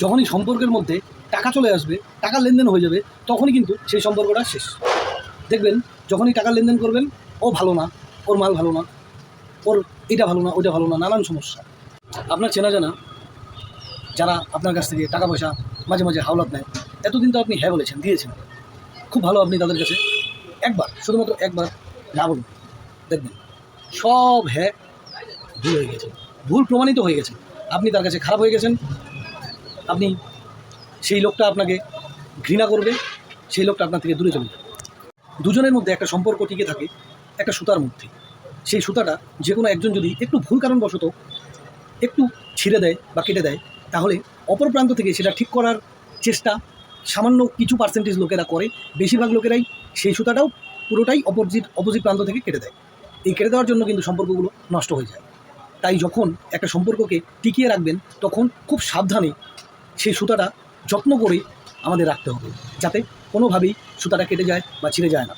যখনই সম্পর্কের মধ্যে টাকা চলে আসবে, টাকার লেনদেন হয়ে যাবে, তখনই কিন্তু সেই সম্পর্কটা শেষ। দেখবেন যখনই টাকার লেনদেন করবেন, ও ভালো না, ওর মাল ভালো না, ওর এটা ভালো না, ওইটা ভালো না, নানান সমস্যা। আপনার চেনা জানা যারা আপনার কাছ থেকে টাকা পয়সা মাঝে মাঝে হাওলাত নেয়, এতদিন তো আপনি হ্যাঁ বলেছেন, দিয়েছেন, খুব ভালো। আপনি তাদের কাছে একবার, শুধুমাত্র একবার না বলুন, দেখবেন সব হ্যাঁ ভুল হয়ে গেছে, ভুল প্রমাণিত হয়ে গেছে। আপনি তার কাছে খারাপ হয়ে গেছেন। আপনি সেই লোকটা আপনাকে ঘৃণা করবে, সেই লোকটা আপনার থেকে দূরে চলে যাবে। দুজনের মধ্যে একটা সম্পর্ক টিকে থাকে একটা সুতার মধ্যে। সেই সুতাটা যে কোনো একজন যদি একটু ভুল কারণবশত একটু ছিঁড়ে দেয় বা কেটে দেয়, তাহলে অপর প্রান্ত থেকে সেটা ঠিক করার চেষ্টা সামান্য কিছু পার্সেন্টেজ লোকেরা করে, বেশিরভাগ লোকেরাই সেই সুতাটাও পুরোটাই অপোজিট প্রান্ত থেকে কেটে দেয়। এই কেটে দেওয়ার জন্য কিন্তু সম্পর্কগুলো নষ্ট হয়ে যায়। তাই যখন একটা সম্পর্ককে টিকিয়ে রাখবেন, তখন খুব সাবধানে সেই সুতাটা যত্ন করে আমাদের রাখতে হবে, যাতে কোনোভাবেই সুতাটা কেটে যায় বা ছিঁড়ে যায় না।